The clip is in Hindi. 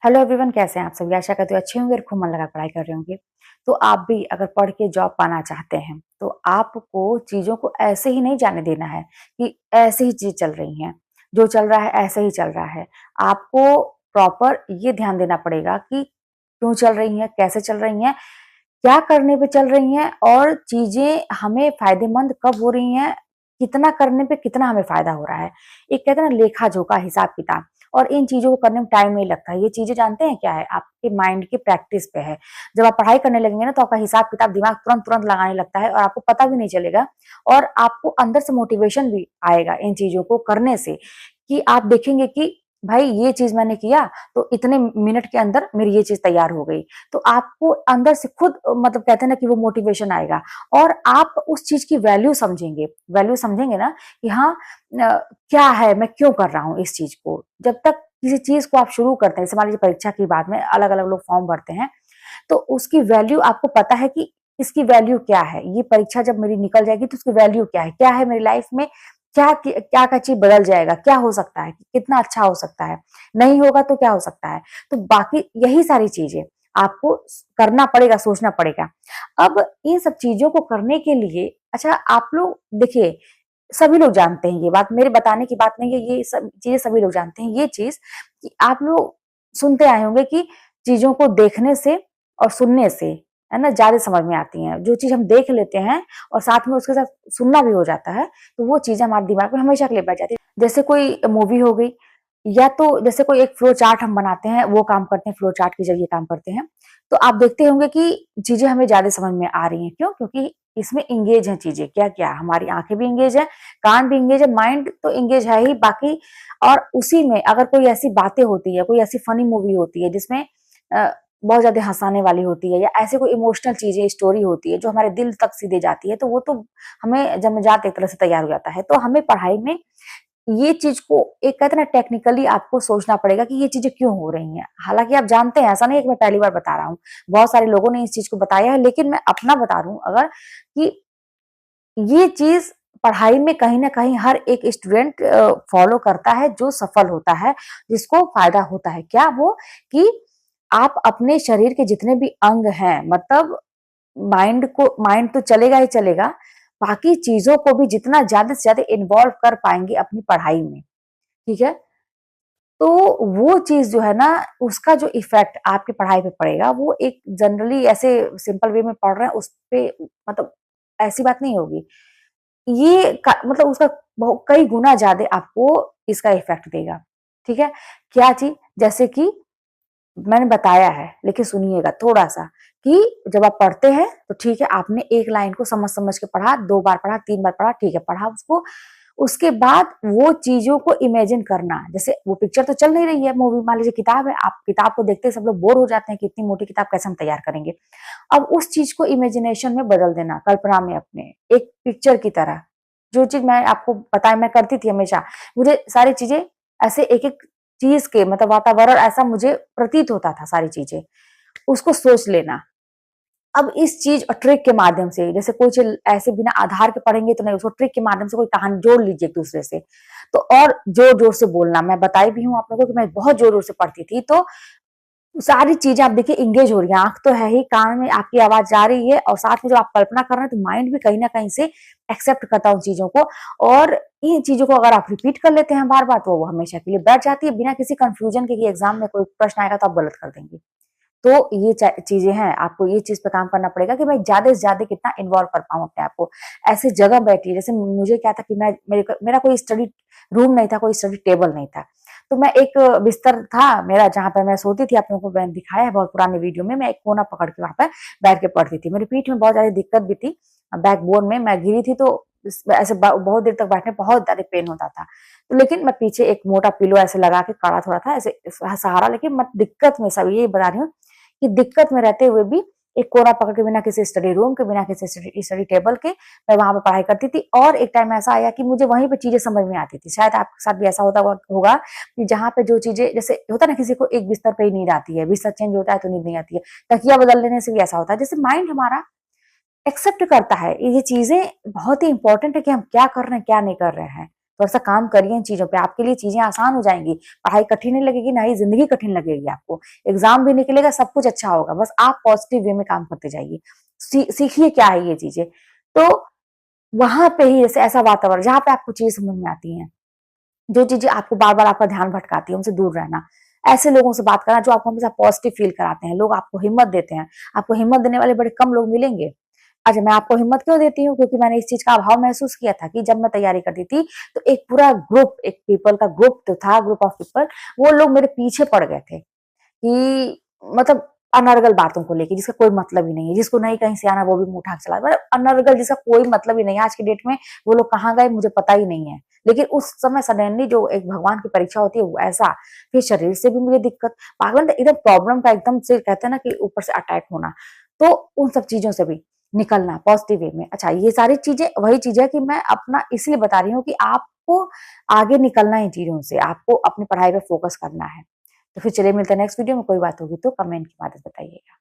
हेलो एवरीवन, कैसे हैं आप सभी। आशा करते हो अच्छे होंगे और खूब मन लगा पढ़ाई कर रहे होंगे। तो आप भी अगर पढ़ के जॉब पाना चाहते हैं तो आपको चीजों को ऐसे ही नहीं जाने देना है कि ऐसे ही चीज चल रही हैं, जो चल रहा है ऐसे ही चल रहा है। आपको प्रॉपर ये ध्यान देना पड़ेगा कि क्यों चल रही हैं, कैसे चल रही हैं, क्या करने पे चल रही हैं और चीजें हमें फायदेमंद कब हो रही हैं, कितना करने पे कितना हमें फायदा हो रहा है। एक कहते हैं ना, लेखा जोखा, हिसाब किताब। और इन चीजों को करने में टाइम नहीं लगता। ये चीजें जानते हैं क्या है, आपके माइंड की प्रैक्टिस पे है। जब आप पढ़ाई करने लगेंगे ना तो आपका हिसाब किताब दिमाग तुरंत तुरंत लगाने लगता है और आपको पता भी नहीं चलेगा। और आपको अंदर से मोटिवेशन भी आएगा इन चीजों को करने से, कि आप देखेंगे कि भाई ये चीज मैंने किया तो इतने मिनट के अंदर मेरी ये चीज तैयार हो गई। तो आपको अंदर से खुद मतलब कहते हैं ना कि वो मोटिवेशन आएगा और आप उस चीज की वैल्यू समझेंगे ना कि हाँ, क्या है, मैं क्यों कर रहा हूँ इस चीज को। जब तक किसी चीज को आप शुरू करते हैं, जैसे मान लीजिए परीक्षा की बात में अलग अलग लोग फॉर्म भरते हैं, तो उसकी वैल्यू आपको पता है कि इसकी वैल्यू क्या है। ये परीक्षा जब मेरी निकल जाएगी तो उसकी वैल्यू क्या है मेरी लाइफ में, क्या चीज बदल जाएगा, क्या हो सकता है, कितना अच्छा हो सकता है, नहीं होगा तो क्या हो सकता है। तो बाकी यही सारी चीजें आपको करना पड़ेगा, सोचना पड़ेगा। अब इन सब चीजों को करने के लिए, अच्छा आप लोग देखिए, सभी लोग जानते हैं ये बात, मेरे बताने की बात नहीं है, ये सब चीजें सभी लोग जानते हैं। ये चीज कि आप लोग सुनते आए होंगे कि चीजों को देखने से और सुनने से, है ना, ज्यादा समझ में आती हैं। जो चीज हम देख लेते हैं और साथ में उसके साथ सुनना भी हो जाता है, तो वो चीजें हमारे दिमाग में हमेशा के लिए बैठ जाती है। जैसे कोई मूवी हो गई, या तो जैसे कोई एक फ्लो चार्ट हम बनाते हैं, वो काम करते हैं, फ्लो चार्ट के जरिए काम करते हैं। तो आप देखते होंगे कि चीजें हमें ज्यादा समझ में आ रही हैं। क्यों? क्योंकि इसमें इंगेज है चीजें। क्या क्या, हमारी आंखें भी इंगेज है, कान भी इंगेज है, माइंड तो इंगेज है ही बाकी। और उसी में अगर कोई ऐसी बातें होती है, कोई ऐसी फनी मूवी होती है जिसमें बहुत ज्यादा हंसाने वाली होती है, या ऐसे कोई इमोशनल चीजें, स्टोरी होती है जो हमारे दिल तक सीधे जाती है, तो वो तो हमें जन्मजात एक तरह से तैयार हो जाता है। तो हमें पढ़ाई में ये चीज को, एक कहते हैं ना, टेक्निकली आपको सोचना पड़ेगा कि ये चीजें क्यों हो रही हैं। हालांकि आप जानते हैं, ऐसा नहीं है कि मैं पहली बार बता रहा हूँ, बहुत सारे लोगों ने इस चीज को बताया है, लेकिन मैं अपना बता रहा हूँ अगर, कि ये चीज पढ़ाई में कहीं ना कहीं हर एक स्टूडेंट फॉलो करता है जो सफल होता है, जिसको फायदा होता है। क्या वो, कि आप अपने शरीर के जितने भी अंग हैं, मतलब माइंड तो चलेगा ही चलेगा, बाकी चीजों को भी जितना ज्यादा से ज्यादा इन्वॉल्व कर पाएंगे अपनी पढ़ाई में, ठीक है, तो वो चीज जो है ना, उसका जो इफेक्ट आपकी पढ़ाई पे पड़ेगा, वो एक जनरली ऐसे सिंपल वे में पढ़ रहे हैं उस पे, मतलब ऐसी बात नहीं होगी। मतलब उसका कई गुना ज्यादा आपको इसका इफेक्ट देगा। ठीक है, क्या चीज, जैसे कि मैंने बताया है, लेकिन सुनिएगा थोड़ा सा, कि जब आप पढ़ते हैं तो ठीक है, आपने एक लाइन को समझ समझ के पढ़ा, 2 बार पढ़ा, 3 बार पढ़ा, ठीक है, पढ़ा उसको। उसके बाद वो चीजों को इमेजिन करना, जैसे वो पिक्चर तो चल नहीं रही है, मूवी मान लीजिए किताब है, आप किताब को देखते सब लोग बोर हो जाते हैं कि इतनी मोटी किताब कैसे हम तैयार करेंगे। अब उस चीज को इमेजिनेशन में बदल देना, कल्पना में अपने, एक पिक्चर की तरह। जो चीज मैं आपको बताया, मैं करती थी हमेशा, मुझे सारी चीजें ऐसे एक एक चीज के, मतलब वातावरण ऐसा मुझे प्रतीत होता था, सारी चीजें उसको सोच लेना। अब इस चीज और ट्रिक के माध्यम से, जैसे कोई चीज ऐसे बिना आधार के पढ़ेंगे तो नहीं, उसको ट्रिक के माध्यम से कोई कहानी जोड़ लीजिए एक दूसरे से, तो और जोर जोर से बोलना। मैं बताई भी हूँ आप लोगों को कि मैं बहुत जोर जोर से पढ़ती थी, तो सारी चीजें आप देखिए इंगेज हो रही है, आंख तो है ही, कान में आपकी आवाज जा रही है, और साथ में जब आप कल्पना कर रहे हैं तो माइंड भी कहीं ना कहीं से एक्सेप्ट करता है उन चीजों को। और इन चीजों को अगर आप रिपीट कर लेते हैं बार बार, तो वो हमेशा के लिए बैठ जाती है, बिना किसी कंफ्यूजन के कि एग्जाम में कोई प्रश्न आएगा तो आप गलत कर देंगे। तो ये चीजें हैं, आपको ये चीज पे काम करना पड़ेगा कि मैं ज्यादा से ज्यादा कितना इन्वॉल्व कर पाऊं अपने आप को। ऐसे जगह बैठी, जैसे मुझे क्या था कि मेरा कोई स्टडी रूम नहीं था, कोई स्टडी टेबल नहीं था, तो मैं एक बिस्तर था मेरा जहां पर मैं सोती थी, आप लोगों को मैंने दिखाया है बहुत पुराने वीडियो में, मैं एक कोना पकड़ के वहां पर बैठ के पढ़ती थी। मेरी पीठ में बहुत ज्यादा दिक्कत भी थी, बैकबोन में मैं गिरी थी, तो ऐसे बहुत देर तक बैठने बहुत ज्यादा पेन होता था। तो लेकिन मैं पीछे एक मोटा पिलो ऐसे लगा के खड़ा थोड़ा था, ऐसे सहारा, लेकिन मैं दिक्कत में, सब ये बता रही हूँ कि दिक्कत में रहते हुए भी एक कोना पकड़ के, बिना किसी स्टडी रूम के, बिना किसी स्टडी टेबल के, मैं वहां पे पढ़ाई करती थी। और एक टाइम ऐसा आया कि मुझे वहीं पे चीजें समझ में आती थी। शायद आपके साथ भी ऐसा होगा कि जहां पे जो चीजें, जैसे होता है ना, किसी को एक बिस्तर पे ही नींद आती है, बिस्तर चेंज होता है तो नींद नहीं आती है, तकिया बदल लेने से भी ऐसा होता है। जैसे माइंड हमारा एक्सेप्ट करता है ये चीजें, बहुत ही इंपॉर्टेंट है कि हम क्या कर रहे हैं, क्या नहीं कर रहे हैं। थोड़ा-सा काम करिए इन चीज़ों पे, आपके लिए चीज़ें आसान हो जाएँगी। पढ़ाई कठिन नहीं लगेगी, ना ही ज़िंदगी कठिन लगेगी आपको। एग्ज़ाम भी निकलेगा, सब कुछ अच्छा होगा, बस आप पॉज़िटिव वे में काम करते जाइए। सीखिए क्या है ये चीज़ें। तो वहाँ पे ही जैसे ऐसा वातावरण जहाँ पे आपको चीज़ें समझ में आती हैं, जो चीज़ें आपको बार-बार आपका ध्यान भटकाती है, उनसे दूर रहना। ऐसे लोगों से बात करना जो आपको हमेशा पॉज़िटिव फ़ील कराते हैं, लोग आपको हिम्मत देते हैं। आपको हिम्मत देने वाले बड़े कम लोग मिलेंगे। अच्छा, मैं आपको हिम्मत क्यों देती हूँ? क्योंकि मैंने इस चीज़ का अभाव महसूस किया था कि जब मैं तैयारी करती थी, तो एक पूरा ग्रुप, एक पीपल का ग्रुप जो था, ग्रुप ऑफ पीपल, वो लोग मेरे पीछे पड़ गए थे कि मतलब अनर्गल बातों को लेके, जिसका कोई मतलब ही नहीं है, जिसको नहीं कहीं से आना वो भी मुँह उठा के चला मतलब अनर्गल जिसका कोई मतलब ही नहीं है। आज की डेट में वो लोग कहाँ गए मुझे पता ही नहीं है। लेकिन उस समय सडनली जो एक भगवान की परीक्षा होती है वो ऐसा, फिर शरीर से भी मुझे दिक्कत, पागल एकदम प्रॉब्लम का एकदम से कहते हैं ना कि ऊपर से अटैक होना। तो उन सब चीज़ों से भी निकलना पॉजिटिव वे में। अच्छा, ये सारी चीज़ें वही चीज़ है कि मैं अपना इसलिए बता रही हूँ कि आपको आगे निकलना है इन चीज़ों से, आपको अपनी पढ़ाई पे फ़ोकस करना है। तो फिर चलिए मिलते हैं नेक्स्ट वीडियो में, कोई बात होगी तो कमेंट के माध्यम से बताइएगा।